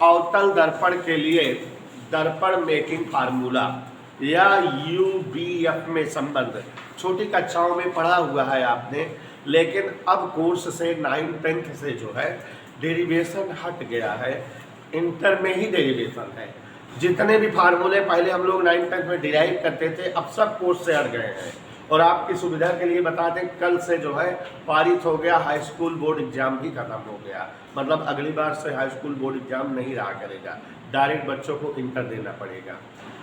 अवतल दर्पण के लिए दर्पण मेकिंग फार्मूला या UBF में संबंध छोटी कक्षाओं में पढ़ा हुआ है आपने, लेकिन अब कोर्स से 9th-10th से जो है डेरिवेशन हट गया है, इंटर में ही डेरिवेशन है। जितने भी फार्मूले पहले हम लोग 9th-10th में डिराइव करते थे अब सब कोर्स से हट गए हैं। और आपकी सुविधा के लिए बता दें, कल से जो है पारित हो गया, हाई स्कूल बोर्ड एग्जाम भी खत्म हो गया। मतलब अगली बार से हाई स्कूल बोर्ड एग्जाम नहीं रहा करेगा, डायरेक्ट बच्चों को इंटर देना पड़ेगा।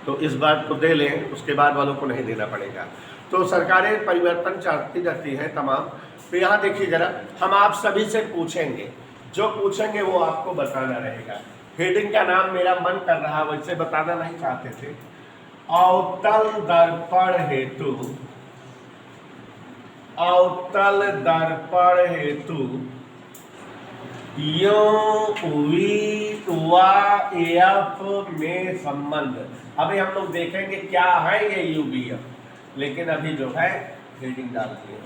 तो इस बार तो दे लें, उसके बाद वालों को नहीं देना पड़ेगा। तो सरकारें परिवर्तन चाहती रहती हैं तमाम। तो यहाँ देखिए जरा, हम आप सभी से पूछेंगे, जो पूछेंगे वो आपको बताना रहेगा। हेडिंग का नाम मेरा मन कर रहा, वैसे बताना नहीं चाहते थे। अवतल दर्पण हेतु, अवतल दर्पण हेतु UVF में संबंध। अभी हम लोग देखेंगे क्या है ये UVF, लेकिन अभी जो है हेडिंग डाल दिए।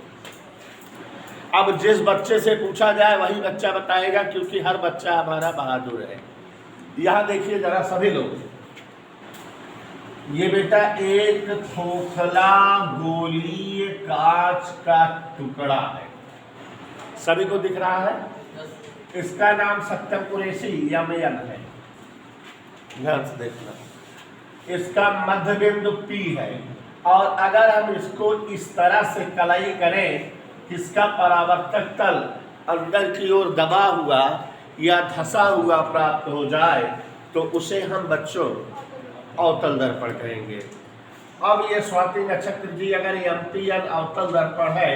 अब जिस बच्चे से पूछा जाए वही बच्चा बताएगा, क्योंकि हर बच्चा हमारा बहादुर है। यहाँ देखिए जरा सभी लोग, ये बेटा एक खोखला गोलीय कांच का टुकड़ा है, सभी को दिख रहा है। इसका नाम सत्यम कुरैशी या मेयन है, ध्यान से देखना। इसका मध्य बिंदु P है, और अगर हम इसको इस तरह से कलाई करें, इसका परावर्तक तल अंदर की ओर दबा हुआ या धंसा हुआ प्राप्त हो जाए तो उसे हम बच्चों अवतल दर्पण कहेंगे। अब ये स्वाति नक्षत्र जी, अगर एमपीएन अवतल दर्पण है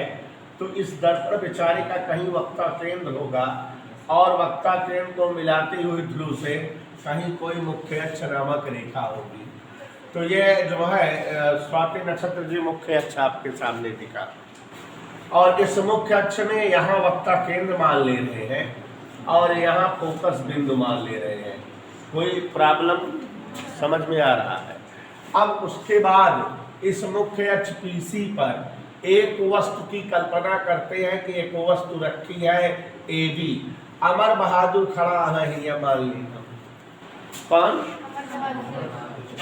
तो इस दर्पण विचारी का कहीं वक्ता केंद्र होगा, और वक्ता केंद्र को मिलाती हुई ध्रुव से कहीं कोई मुख्य अक्ष नामक रेखा होगी। तो ये जो है स्वाति नक्षत्र जी मुख्य अक्ष आपके सामने दिखा, और इस मुख्य अक्ष में यहाँ वक्ता केंद्र मान ले रहे हैं और यहाँ फोकस बिंदु मान ले रहे हैं। कोई प्रॉब्लम समझ में आ रहा है? अब उसके बाद इस मुख्य अक्ष PC पर एक वस्तु की कल्पना करते हैं कि एक वस्तु रखी है AB। अमर बहादुर खड़ा है, यह मान लीजिए। कौन?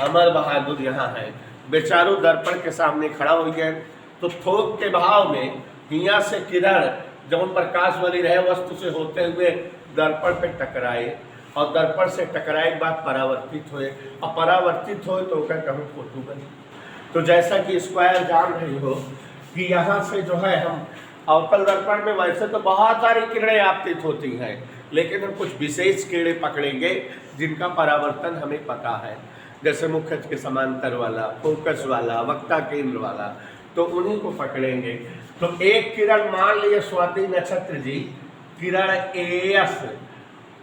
अमर बहादुर यहाँ है, बेचारू दर्पण के सामने खड़ा हो गया। तो थोक के भाव में हिया से किरण जब प्रकाश वाली रहे वस्तु से होते हुए दर्पण पे टकराए, और दर्पण से टकराए के बाद परावर्तित हुए, और परावर्तित हो तो क्या कहूँ फोटो बनी। तो जैसा कि स्क्वायर जान रही हो कि यहाँ से जो है हम अवतल दर्पण में वैसे तो बहुत सारी किरणें आपतित होती हैं, लेकिन हम कुछ विशेष किरणें पकड़ेंगे जिनका परावर्तन हमें पता है, जैसे मुख्य अक्ष के समांतर वाला, फोकस वाला, वक्ता केंद्र वाला, तो उन्हीं को पकड़ेंगे। तो एक किरण मान लिए स्वाति नक्षत्र जी, किरण AS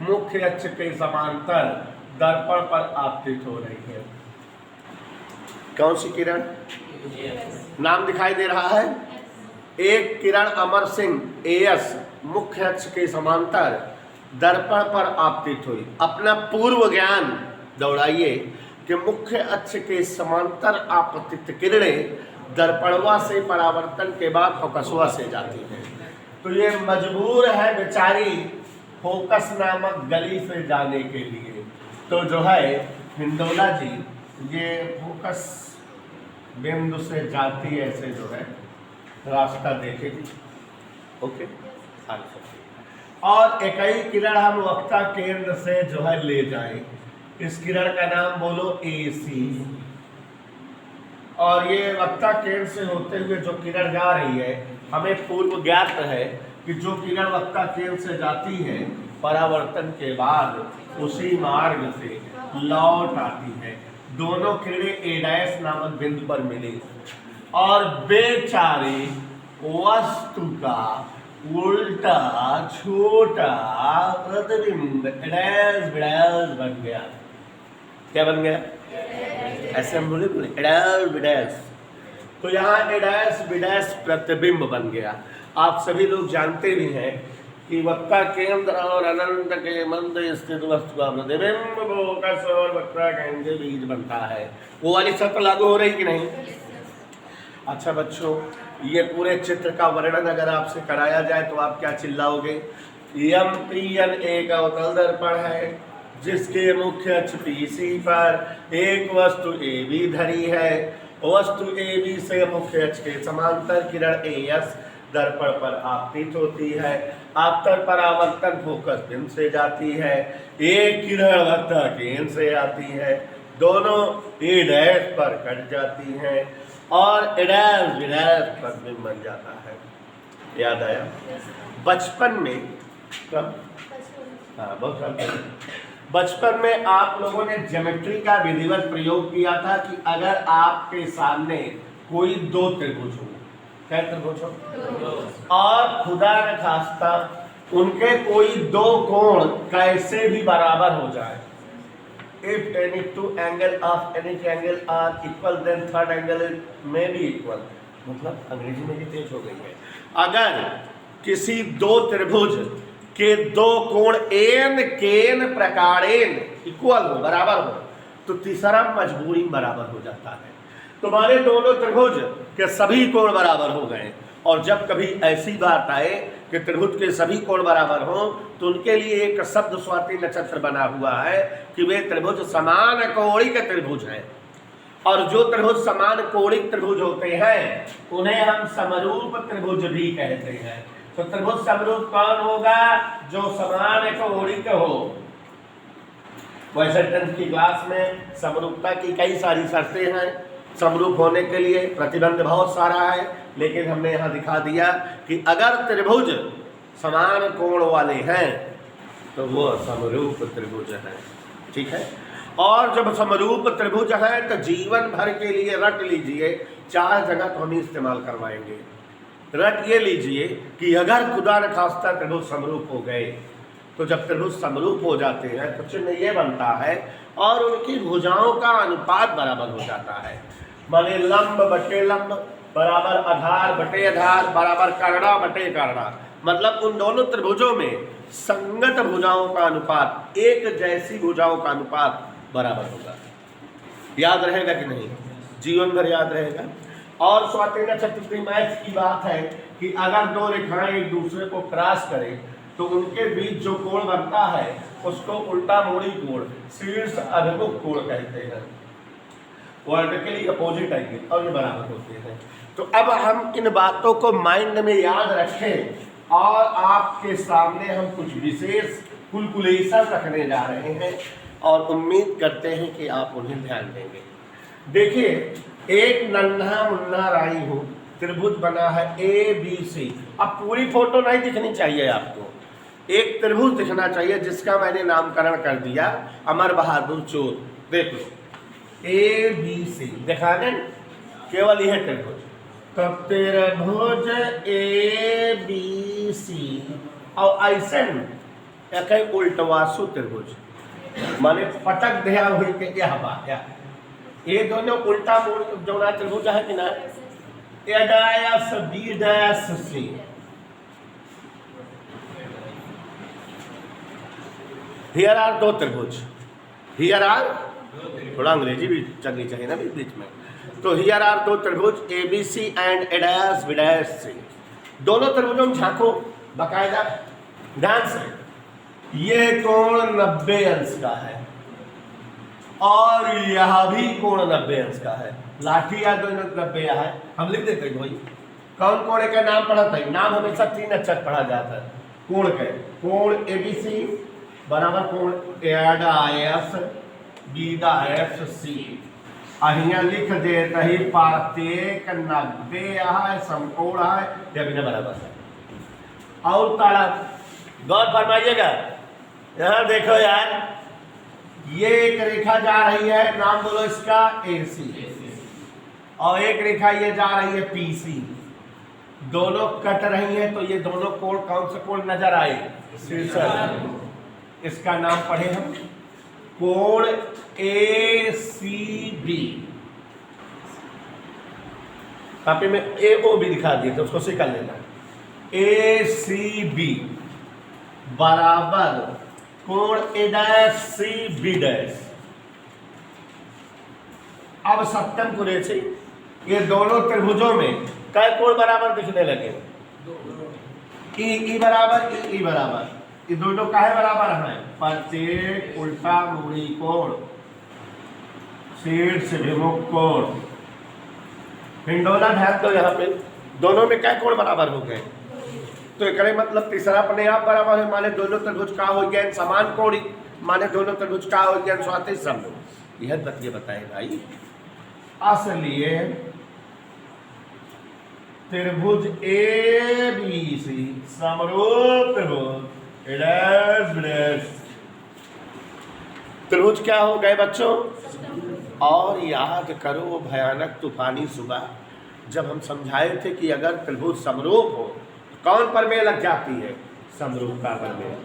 मुख्य अक्ष के समांतर दर्पण पर आपतित हो रही है। कौन सी किरण? नाम दिखाई दे रहा है। एक किरण अमर सिंह AS मुख्य अक्ष के समांतर दर्पण पर आपतित हुई। अपना पूर्व ज्ञान दौड़ाइए कि मुख्य अक्ष के समांतर आपतित किरणें दर्पणवा से परावर्तन के बाद फोकसवा से जाती हैं। तो ये मजबूर है बेचारी फोकस नामक गली से जाने के लिए। तो जो है हिंडोला जी ये फोकस बिंदु से जाती है, ऐसे जो है रास्ता देखेगी। ओके, और एक ही किरण हम वक्ता केंद्र से जो है ले जाएं। इस किरण का नाम बोलो AC, और ये वक्ता केंद्र से होते हुए जो किरण जा रही है, हमें पूर्व ज्ञात है कि जो किरण वक्ता केंद्र से जाती है परावर्तन के बाद उसी मार्ग से लौट आती है। दोनों किरणें A' नामक बिंदु पर मिली, और बेचारी वस्तु का उल्टा छोटा प्रतिबिंब डैश बिडैश बन गया। क्या बन गया? ऐसे हम बोले डैश बिडैश। तो यहाँ डैश बिडैश प्रतिबिंब बन गया। आप सभी लोग जानते भी हैं कि वक्ता केंद्र और अनंत के मध्य स्थित वस्तु का प्रतिबिंब फोकस और वक्ता केंद्र के बीच बनता है। वो वाली शर्त लागू हो रही कि नहीं? अच्छा बच्चों, ये पूरे चित्र का वर्णन अगर आपसे कराया जाए तो आप क्या चिल्लाओगे? MPN एक अवतल दर्पण है, जिसके मुख्य अक्ष PC पर एक वस्तु AB धरी है। वस्तु AB से मुख्य अक्ष के समांतर किरण AS दर्पण पर आपतित होती है। आपतन परावर्तन फोकस बिंदु से जाती है। एक किरण वक्र केंद्र से आती है, दोनों A' पर कट जाती हैं और A' पर बिंब बन जाता है। याद आया? बचपन में कब? हाँ, बहुत साल पहले बचपन में आप लोगों ने ज्योमेट्री का विधिवत प्रयोग किया था कि अगर आपके सामने कोई दो त्रिभुज हो, क्या त्रिभुज हो, और खुदा न खास्ता उनके कोई दो कोण कैसे भी बराबर हो जाए, if any two angle of any angle are equal then third angle may be equal, मतलब अंग्रेजी में भी तेज हो गई है। अगर किसी दो त्रिभुज के दो कोण एन केन प्रकारेण इक्वल हो, बराबर हो, तो तीसरा मजबूरी बराबर हो जाता है। तुम्हारे दोनों त्रिभुज के सभी कोण बराबर हो गए और जब कभी ऐसी बात आए कि त्रिभुज के सभी कोण बराबर हो तो उनके लिए एक शब्द स्वाति नक्षत्र बना हुआ है कि वे त्रिभुज समान कोणिक त्रिभुज हैं। और जो त्रिभुज समान कोणिक त्रिभुज होते हैं उन्हें हम समरूप त्रिभुज भी कहते हैं। तो त्रिभुज समरूप कौन होगा? जो समान कोणिक हो। वैसे 10th की क्लास में समरूपता की कई सारी शर्तें हैं। समरूप होने के लिए प्रतिबंध बहुत सारा है, लेकिन हमने यहाँ दिखा दिया कि अगर त्रिभुज समान कोण वाले हैं तो वो समरूप त्रिभुज है। ठीक है? और जब समरूप त्रिभुज है तो जीवन भर के लिए रट लीजिए, 4 जगह तो हम ही इस्तेमाल करवाएंगे। रट ये लीजिए कि अगर खुदा न खास्ता त्रिभुज समरूप हो गए तो जब त्रिभुज समरूप हो जाते हैं तो चिन्ह ये बनता है और उनकी भुजाओं का अनुपात बराबर हो जाता है। माने लंब बटे लंब बराबर आधार बटे आधार बराबर कर्णा बटे कर्णा, मतलब उन दोनों त्रिभुजों में संगत भुजाओं का अनुपात, एक जैसी भुजाओं का अनुपात बराबर होगा। याद रहेगा कि नहीं? जीवन भर याद रहेगा। और स्वाति नक्षत्र की मैथ की बात है कि अगर दो रेखाएं एक दूसरे को क्रॉस करें तो उनके बीच जो कोण बनता है उसको उल्टा मोड़ी कोण, शीर्ष अभिमुख कोण कहते हैं, वर्टिकली अपोजिट एंगल, और ये बराबर होते हैं। तो अब हम इन बातों को माइंड में याद रखें और आपके सामने हम कुछ विशेष कैलकुलेशन रखने जा रहे हैं और उम्मीद करते हैं कि आप उन्हें ध्यान देंगे। देखिए, एक नन्हा मुन्ना राई हो, त्रिभुज बना है ABC। अब पूरी फोटो नहीं दिखनी चाहिए आपको, एक त्रिभुज दिखना चाहिए जिसका मैंने नामकरण कर दिया अमर बहादुर चोर। देख लो ABC देखा ना, केवल यह त्रिभुज। तो त्रिभुज ABC और ऐसे एक उल्टवासु त्रिभुज, माने पटक दिया हुई के यह बात, ये दोनों उल्टा मोड़ जो ना त्रिभुज है कि ना, A', B', C। Here are दो त्रिभुज, हियर आर, थोड़ा अंग्रेजी भी चलनी चाहिए ना बीच में। तो हियर आर दो त्रिभुज ABC एंड A', B', दोनों त्रिभुजों में झांको बकायदा ध्यान से। यह कोण 90 अंश का है और यह भी कोण 90 अंश का है। लाठी या 90 है, हम लिख देते हैं भाई। कौन कोण का नाम पढ़ता है? नाम हमेशा 3 अक्षर पढ़ा जाता है कोण के। कोण ABC बराबर कोण A'S B''C। अहिया लिख देते ही प्रत्येक 90 है, समकोण है, या बिना बराबर है। और ताड़ा गौर फरमाइएगा, यहाँ देखो यार, ये एक रेखा जा रही है, नाम बोलो इसका AC, और एक रेखा ये जा रही है PC। दोनों कट रही हैं तो ये दोनों कोण कौन से कोण नजर आए? शीर्षक। इसका नाम पढ़े हम कोण ACB। कॉपी में AO भी दिखा दिए तो उसको से कर लेना। ACB बराबर कोण A', अब सप्तम कुरेशी, ये दोनों त्रिभुजों में कै कोण बराबर दिखने लगे? ई बराबर ई बराबर। ये दोनों काहे बराबर है? प्रत्येक उल्टा मूड़ी कोण, शीर्ष विमुख कोण। हिंडोला ध्यान दो यहाँ पे, दोनों में क्या कोण बराबर हो गए? तो एक मतलब तीसरा अपने आप बराबर है, माने दोनों त्रिभुज का हो गया समान कोणी, माने दोनों त्रिभुज का हो गया स्वाति समरूप। यह तथ्य बताए भाई। असलिए त्रिभुज ए बी सी समरूप त्रिभुज क्या हो गए बच्चों? और याद करो वो भयानक तूफानी सुबह जब हम समझाए थे कि अगर त्रिभुज समरूप हो तो कौन परमेय लग जाती है? समरूप का परमेय।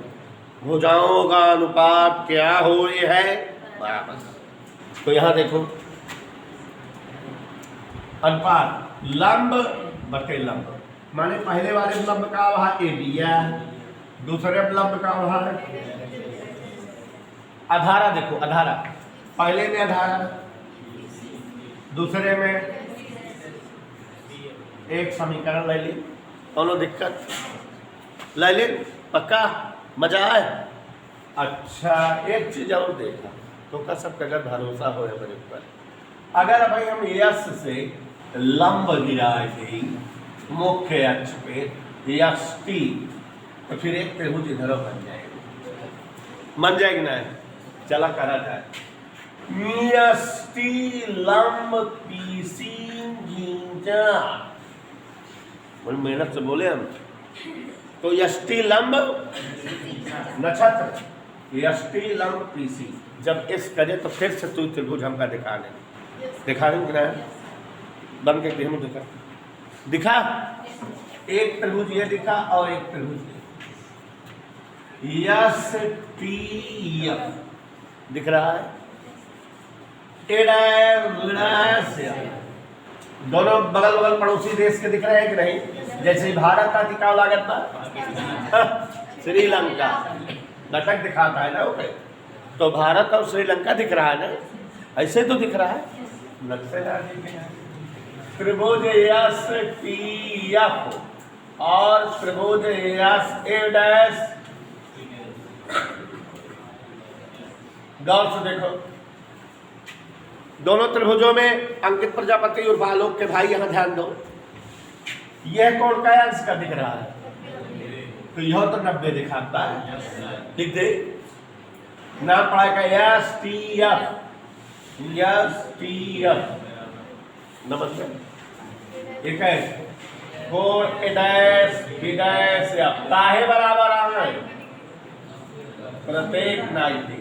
भुजाओं का अनुपात क्या हो ये है? बराबर। तो यहां देखो अनुपात लंब बटे लंब, माने पहले वाले लंब का वहां ए बी है, दूसरे लंब का वहां है आधारा। देखो आधारा, पहले में आधारा, दूसरे में एक समीकरण ले ली, दोनों दिक्कत ले ली, पक्का मजा आए। अच्छा एक चीज और देखा तो का सब अगर भरोसा हो मेरे ऊपर, अगर भाई हम यश से लंब गिराए थे मुख्य अक्ष पे यश टी, तो फिर एक त्रिभुज इधर बन जाएगा, बन जाएगी ना? चला करा जाए यश टी लंब पीसी घींचा, मेहनत से बोले हम। तो यष्टि लंब नक्षत्र, यष्टि लंब पीसी, जब इस करे तो फिर से तू त्रिभुज हमका दिखा देंगे ना? बन के हम दिखा एक त्रिभुज ये दिखा और एक त्रिभुज यष्टि दिख रहा है, दोनों बगल बगल पड़ोसी देश के दिख रहे हैं कि नहीं? जैसे भारत का टिकाव लागत था श्रीलंका नाटक दिखाता है ना वो, तो भारत और श्रीलंका दिख रहा है ना, ऐसे तो दिख रहा है। त्रिभुज यस टी एफ और त्रिभुज यस ए डैश, गौर से देखो दोनों त्रिभुजों में अंकित प्रजापति और बालोक के भाई, यहां ध्यान दो, यह कोण का अंश का दिख रहा है, तो यह तो 90 दिखाता है। लिख दे नाम पढ़ाएगा S T F, S T F नमस्कार। एक है कोण A dash B dash F, काहे बराबर आ रहे प्रत्येक 90।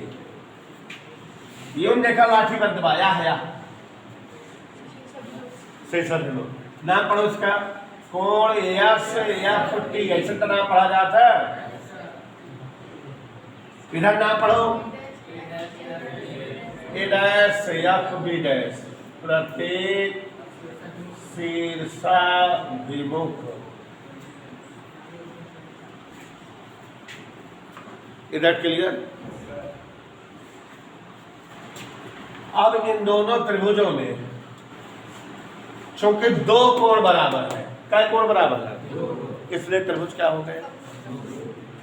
यूं देखा लाठी बंद दबाया है सेशन लो, नाम पढ़ो इसका कोण यस एफ टी, ऐसे तो नाम पढ़ा जाता है। इधर नाम पढ़ो ए डैश एफ बी डैश, प्रत्येक शीर्षा विमुख। इधर क्लियर? अब इन दोनों त्रिभुजों में चूंकि दो कोण बराबर है, क्या कोण बराबर है, इसलिए त्रिभुज क्या हो गए?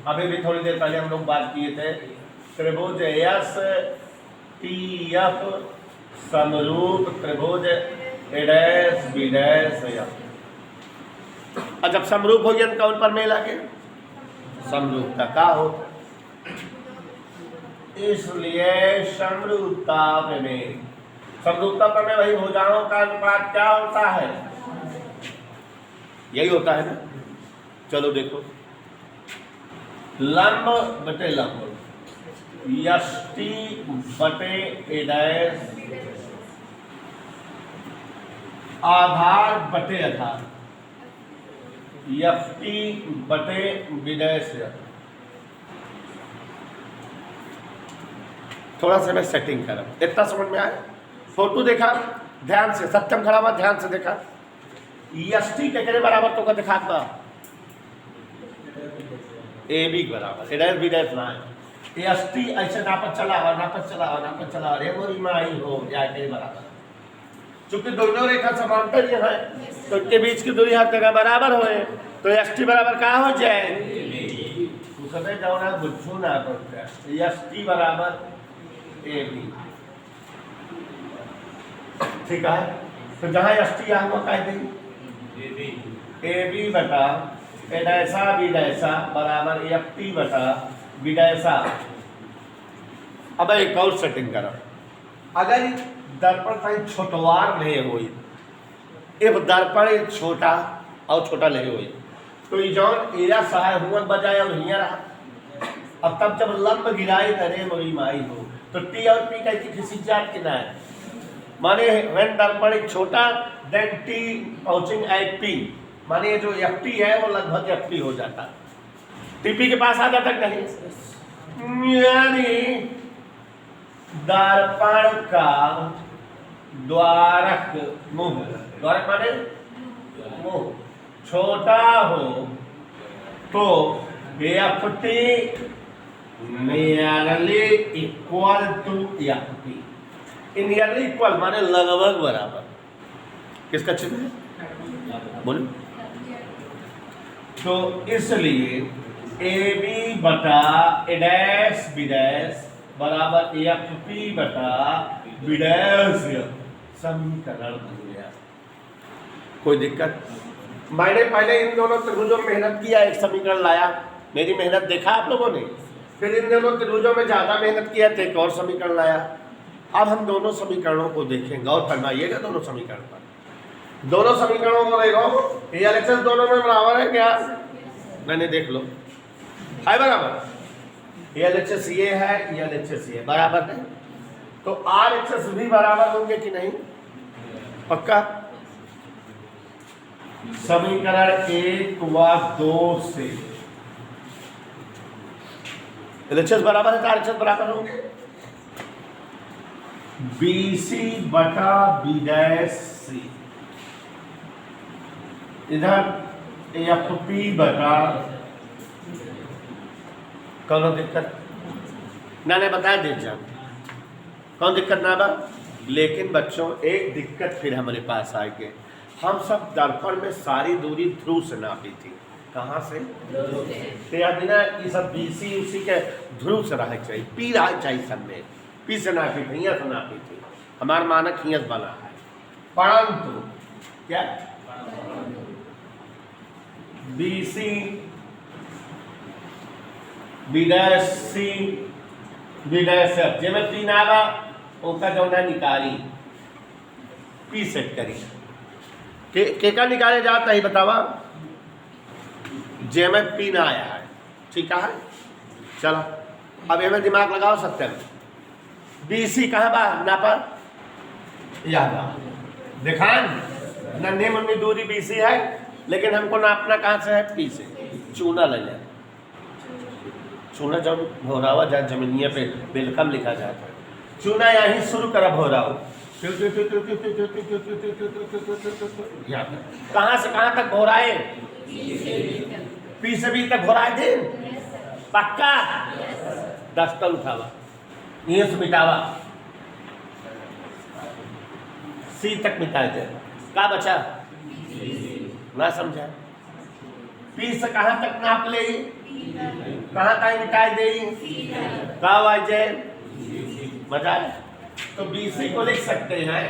अभी भी थोड़ी देर पहले हम लोग बात किए थे, त्रिभुज यस टी एफ समरूप त्रिभुज ए डैश बी डैश एफ। और जब समरूप हो गया तो कौन पर मेल आगे? समरूप का क्या हो, इसलिए समरूपता प्रमेय, समरूपता प्रमेय वही भुजाओं का अनुपात क्या होता है? यही होता है ना। चलो देखो लंब बटे लंब, यष्टि बटे ए डैश, आधार बटे आधार, यष्टि बटे बी डैश। थोड़ा सा मैं सेटिंग करा, इतना समझ में आया? फोटो देखा ध्यान से, सत्यम खड़ा हुआ ध्यान से देखा, यष्टि के बराबर तो का दिखा था ए बी बराबर, ए डैश बी डैश ना है, यष्टि ऐसे नापत चला और नापत चला और नापत चला और एगोरी में आई हो या के बराबर, चूंकि दोनों रेखा समांतर ये है तो इनके बीच की दूरी हर जगह बराबर होए, तो यष्टि बराबर क्या हो जाए? उसमें जाओ ना गुच्छू ना करते हैं एस टी बराबर ए बी, ठीक है। तो जहाँ एस टी यहाँ को कह देंगे ए बी बटा एडैसा बीडैसा बराबर एफ टी बटा बीडैसा। अब एक और सेटिंग करो, अगर दर्पण कहीं छोटवार ले हुई, एक दर्पण छोटा और छोटा ले हुई, तो ये जौन एरा सहाय हुआ बजाय और हिया रहा। अब तब जब लंब गिराई तरे मोरी माई हो, तो टी और पी कैसी किसी जात के ना है, माने व्हेन दर्पण एक छोटा देन टी पाउचिंग एट पी, माने ये जो एफ टी है वो लगभग एफ टी हो जाता, टीपी के पास आ जाता नहीं। यानी दर्पण का द्वारक मुंह, द्वारक माने मुंह छोटा हो तो F T nearly equal to F T. Nearly equal माने लगभग बराबर, किसका चिन्ह है बोलो। तो इसलिए ए बी बटा ए डैश बी डैश बराबर एफ पी बटा बी डैश समीकरण बन गया। कोई दिक्कत? मैंने पहले इन दोनों त्रिभुजों में मेहनत किया, एक समीकरण लाया, मेरी मेहनत देखा आप लोगों ने। फिर इन दोनों त्रिभुजों में ज़्यादा मेहनत किया तो एक और समीकरण लाया। अब हम दोनों समीकरणों को देखेंगे और फरमाइएगा दोनों समीकरण पर। दोनों समीकरणों को देखो, ये एलएचएस दोनों में बराबर है क्या? मैंने देख लो है बराबर, ये एलएचएस ये है, ये एलएचएस ये बराबर है, तो आरएचएस भी बराबर होंगे कि नहीं? पक्का। समीकरण 1 व 2 से एलएचएस बराबर है तो आरएचएस बराबर होंगे। बीसी बटा बी डैश सी, इधर एफ पी बटा, कौन दिक्कत ना ने बताया दे जान, कौन दिक्कत ना बा। लेकिन बच्चों एक दिक्कत फिर हमारे पास आ गई, हम सब दर्पण में सारी दूरी ध्रुव से नापी थी। कहाँ से? तो याद ना ये सब बीसी उसी के ध्रुव से रह चाहिए, पी रहा चाहिए सब में, पी से नापी थी, हियाँ से नापी थी, हमारा मानक हियाँ से बना है। परंतु क्या BC B dash C B dash F J में पी ना बा उसका जो है निकाली पी सेट करी के का निकाले जाता है बतावा, जे में पी ना आया है, ठीक है। चलो अब ये में दिमाग लगाओ सत्य में, बीसी कहाँ बा ना पर याद आ देखा नन्ही मुन्नी दूरी बीसी है, लेकिन हमको नापना कहाँ से है? पी से। चूना ले जाए, चूना जब भोरावा जाए जमीनिया पे वेलकम लिखा जाता है, चूना यहीं शुरू कर भोराव, कहाँ से कहाँ तक भोराए? पी से बी तक भोराए थे पक्का। 10 तक उठावा, ये से मिटावा, सी तक मिटाए थे, का बचा ना समझा। पी से कहाँ तक नाप ले, कहाँ तक मिटाए दे, का वाजे बताए। तो बीसी को लिख सकते हैं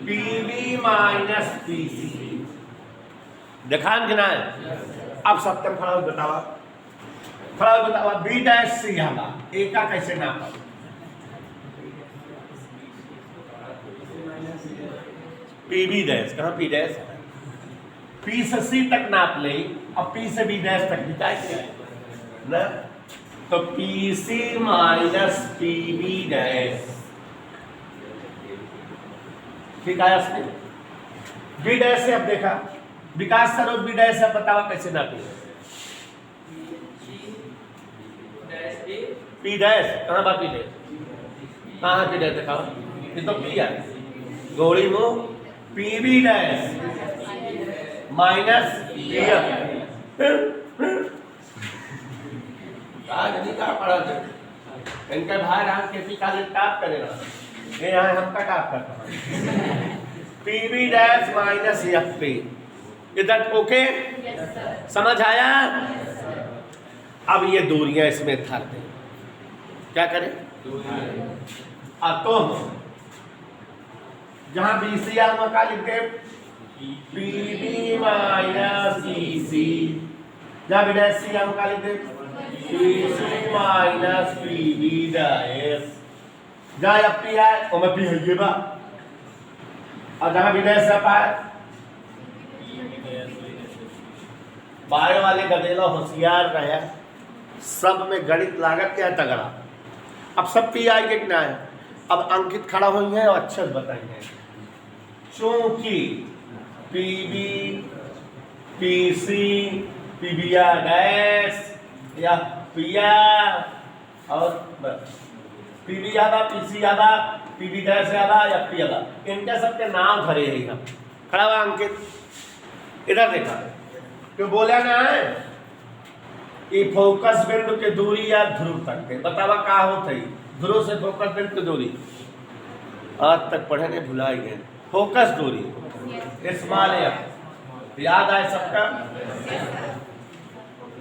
पीबी माइनस पीसी, देखा कि ना? अब सत्यम खड़ा बतावा, खड़ा बतावा बी डैश सी हला ए का कैसे नापा? पीबी डैश, कहाँ पी डैश है? पी से सी तक नाप ले, अब पी से बी डैश तक बिताए ना, तो पीसी माइनस पीबी डैश, ठीक है। इसने बी डैश से अब देखा विकास सरोज बी डैश से बतावा कैसे नापी? पी डैश कहाँ बा? पी डैश कहाँ? पी डैश दिखाओ, ये तो पी है गोली मुंह, पी बी डैश माइनस पड़ा इनका भाई राम किसी का टाप करेगा, ये यहाँ हमका टाप करता P B dash minus F P, इधर ओके समझ आया? अब ये दूरियां इसमें धर दें, क्या करें? तो जहां BC आ वहां का लिख दे PB माइनस EC, जहां BC आ वहां का लिख दे PC माइनस PB डैश, जहां FP आए और मैं P है बा, और जहां B डैश पाए बायो वाले गधेला होशियार रहे, सब में गणित लागत क्या तगड़ा। अब सब पी आएंगे कि ना है। अब अंकित खड़ा हुई है और अच्छे से बताएंगे, चूंकि पीबी पीसी पीबिया डैश या पिया और पीबी आदा पीसी आदा पीबी डैश आदा या पी आदा, इनके सबके नाम भरे ही हम। खड़ा हुआ अंकित, इधर देखा क्यों बोला ना है ये फोकस बिंदु की दूरी या ध्रुव तक के बतावा का होता है। ध्रुव से फोकस बिंदु की दूरी आज तक पढ़े नहीं भुलाई गए। फोकस दूरी स्मॉल एफ याद आए सबका।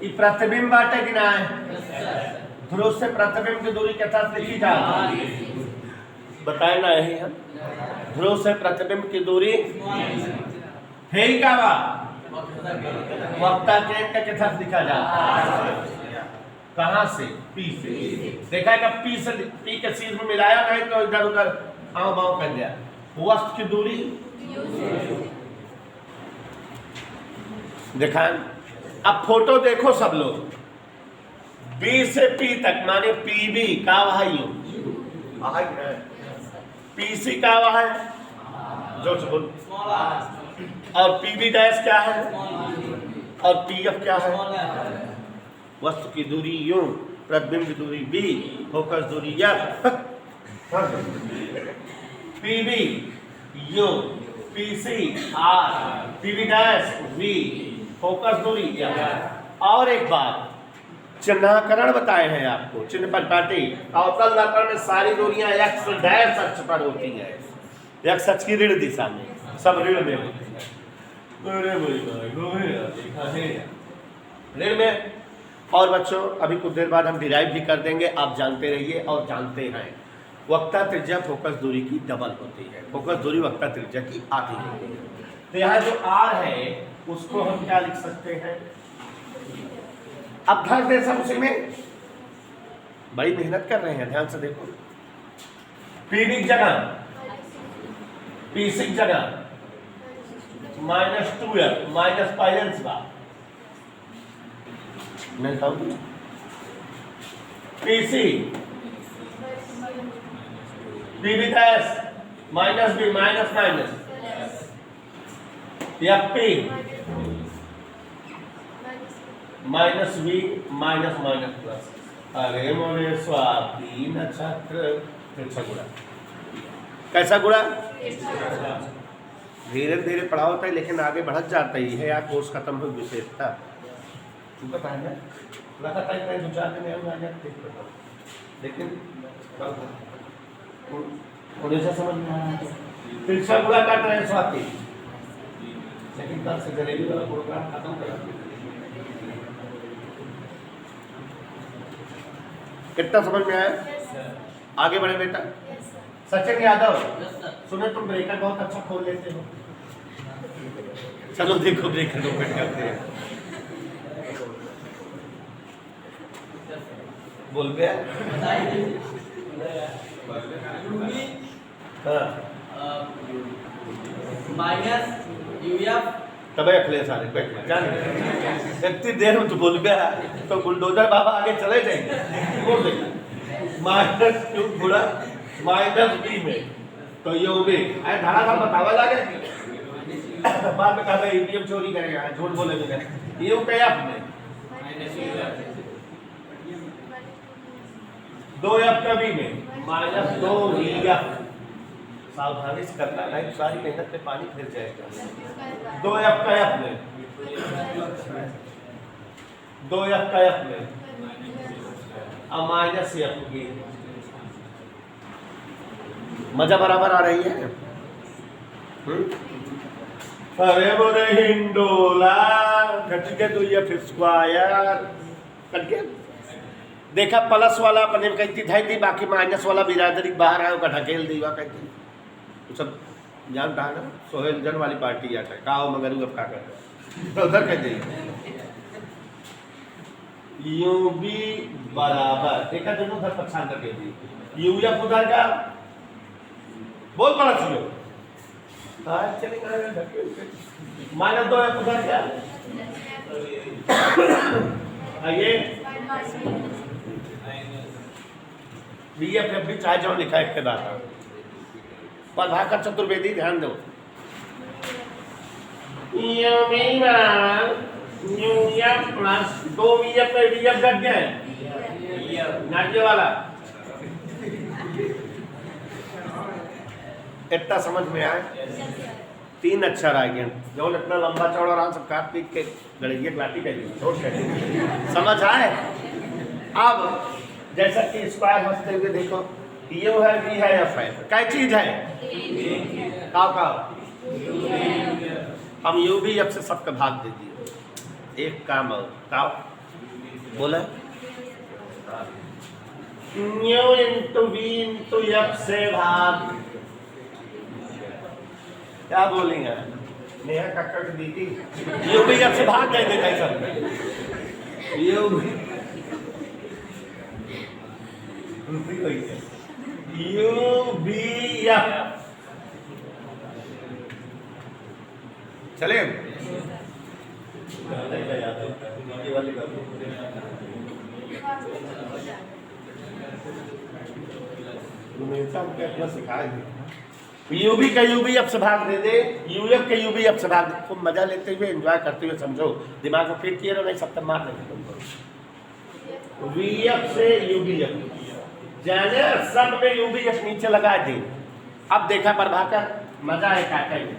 ये प्रतिबिंब बाटे कि ना है, ध्रुव से प्रतिबिंब की दूरी के साथ लिखी जाती है, बताए ना यही हम। ध्रुव से प्रतिबिंब की दूरी है ही क्या बात, वक्ता केंद्र के साथ लिखा जाता है। कहां से? पी से। देखा है कि पी से पी के सीध में मिलाया नहीं तो इधर उधर आओ बाओ कर दिया। वस्तु की दूरी देखा। अब फोटो देखो सब लोग, बी से पी तक माने पीबी का वहां है, पीसी का वहां है जो बोल, और पीबी डैश क्या है और पीएफ क्या है। वस्तु की दूरी यूं, प्रतिबिंब की दूरी बी, फोकस दूरी F. PB U, PC R, PB dash V, focus दूरी एफ। और एक बात चिन्हाकरण बताए हैं आपको, चिन्ह पर पार्टी अवतल दर्पण में सारी दूरियां एक्स डैश अक्ष पर होती है, एक्स अक्ष की ऋण दिशा में, सब ऋण में होती है। ऋण में। और बच्चों अभी कुछ देर बाद हम डिराइव भी कर देंगे, आप जानते रहिए और जानते हैं वक्ता त्रिज्या फोकस दूरी की डबल होती है, फोकस दूरी वक्ता त्रिज्या की आधी होती है। तो यहाँ जो आर है उसको हम क्या लिख सकते हैं, अब धर दे सब उसी में, बड़ी मेहनत कर रहे हैं ध्यान से देखो। पीबी की जगह पीसी की जगह -2f माइनस पाइलेंस का नहीं था, PC PB dash minus B minus minus या P minus B minus minus plus. अरे मोरे स्वाति नक्षत्र गुणा, कैसा गुणा? धीरे धीरे पढ़ा होता है लेकिन आगे बढ़त जाता ही है यार, कोर्स खत्म हो विशेषता लगा दो चार दिन आ जाते, लेकिन उड़ीसा समझ में आ रहा है। तिरछा गुणा काट रहे हैं स्वाति, लेकिन कल से गरीबी वाला प्रोग्राम खत्म कर। कितना समझ में आया? आगे बढ़े बेटा। सचिन यादव सुने तुम ब्रेकर बहुत अच्छा खोल लेते हो, चलो देखो ब्रेकर ओपन करते हैं। बोल गया माइनस यूएफ तब अखिलेश सारे बैठ जान इतनी देर में तो बोल गया तो बुलडोजर बाबा आगे चले जाएंगे। बोल देगा माइनस क्यू गुणा माइनस बी में तो ये भी अरे धारा था बतावा लागे बाद में कहते ईवीएम चोरी करेगा, झूठ बोलेगा। ये पे आपने 2f का बी में -2 vf, सावधानी से करना नहीं सारी मेहनत पे पानी फिर जाएगा। 2f का f में 2f का f में अब माइनस f की मजा बराबर आ रही है। अरे बोले हिंडोला घट के तो ये फिर स्क्वायर करके देखा प्लस वाला अपने कहती थी बाकी माइनस वाला बिरादरी बाहर आया का ढकेल दी कहती तो सब जानता है ना सोहेल जन वाली पार्टी आता है काओ मगर अब क्या कर तो उधर कहते यू भी बराबर देखा दोनों उधर परेशान करके दी यू एफ उधर का बोल पड़ा सुनो माइनस 2 एफ उधर क्या ये बी एफ एफ भी चाहे जो लिखा है दाता पर भाकर चतुर्वेदी ध्यान दो प्लस 2 वीएफ पे वीएफ घट गया नाट्य वाला इतना समझ में आए 3 अक्षर आ गए जो इतना लंबा चौड़ा रहा सब काट पीट के गड़िए लाठी कर समझ आए। अब जैसा कि स्क्वायर हंसते हुए देखो यू है बी है एफ है क्या चीज है का हम यू भी एफ से सबका भाग दे दिए एक काम और ताओ बोला न्यू इंटू बी इंटू एफ से भाग क्या बोलेंगे नेहा कक्कड़ की दीदी यू भी एफ से भाग दे देता है सब यू बी एफ चले यूबी का यूबी अब से भाग दे दे यूएफ के यूबी अब से भाग दे खूब मजा लेते हुए एंजॉय करते हुए समझो दिमाग को फिट किए नहीं सब तक मार देंगे तुमको वीएफ से यूबीएफ जाने सब में यूबीएफ नीचे लगा दी। अब देखा प्रभाकर मजा है काका में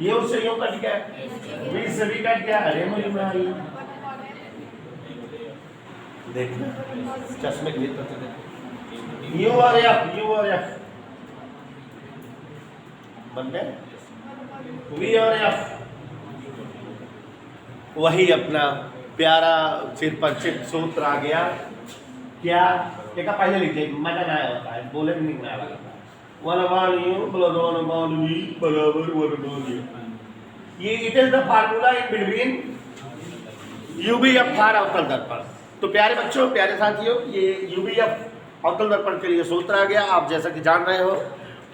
ये उससे यूं कट गया वी से भी कट गया अरे मुझे में आई देखना चश्मे के लिए यू और एफ बन गए वी और एफ वही अपना प्यारा चिर परिचित सूत्र आ गया क्या देखा पहले लिखे मजा ना आया होता है बोले भी नहीं आया लगता 1 upon u plus 1 upon v बराबर 1 upon u ये it is the formula in between U V F for अवतल दर्पण। तो प्यारे बच्चों प्यारे साथियों ये यू बी एफ अवतल दर्पण के लिए सूत्र आ गया। आप जैसा कि जान रहे हो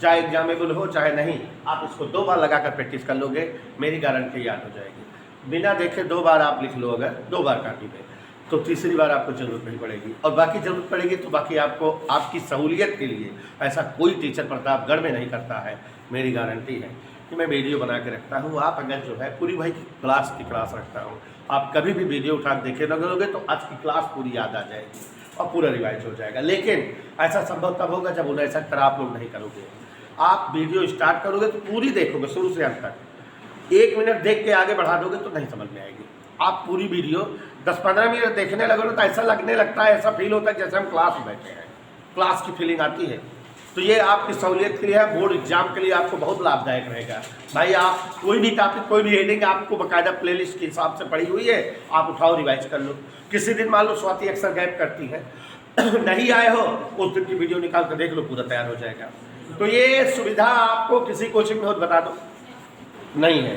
चाहे एग्जामेबल हो चाहे नहीं आप इसको 2 बार लगाकर प्रैक्टिस कर लोगे मेरी गारंटी याद हो जाएगी। बिना देखे 2 बार आप लिख लो अगर 2 बार कापी पे तो तीसरी बार आपको जरूरत नहीं पड़ेगी और बाकी जरूरत पड़ेगी तो बाकी आपको आपकी सहूलियत के लिए ऐसा कोई टीचर प्रतापगढ़ में नहीं करता है। मेरी गारंटी है कि मैं वीडियो बना के रखता हूँ। आप अगर जो है पूरी भाई की क्लास रखता हूँ आप कभी भी वीडियो उठा देखे लगोगे तो आज की क्लास पूरी याद आ जाएगी और पूरा रिवाइज हो जाएगा। लेकिन ऐसा संभव तब होगा जब उन्हें ऐसा तरह आप लोग नहीं करोगे। आप वीडियो स्टार्ट करोगे तो पूरी देखोगे शुरू से अंत तक 1 मिनट देख के आगे बढ़ा दोगे तो नहीं समझ में आएगी। आप पूरी वीडियो 10-15 मिनट देखने लगोगे तो ऐसा लगने लगता है ऐसा फील होता है जैसे हम क्लास में बैठे हैं क्लास की फीलिंग आती है। तो ये आपकी सहूलियत के लिए है बोर्ड एग्जाम के लिए आपको बहुत लाभदायक रहेगा। भाई आप कोई भी टॉपिक कोई भी हेडिंग आपको बाकायदा प्लेलिस्ट के हिसाब से पड़ी हुई है आप उठाओ रिवाइज कर लो। किसी दिन मान लो स्वाति अक्सर गैप करती है नहीं आए हो उस दिन की वीडियो निकाल कर देख लो पूरा तैयार हो जाएगा। तो ये सुविधा आपको किसी कोचिंग में हो बता दो नहीं है।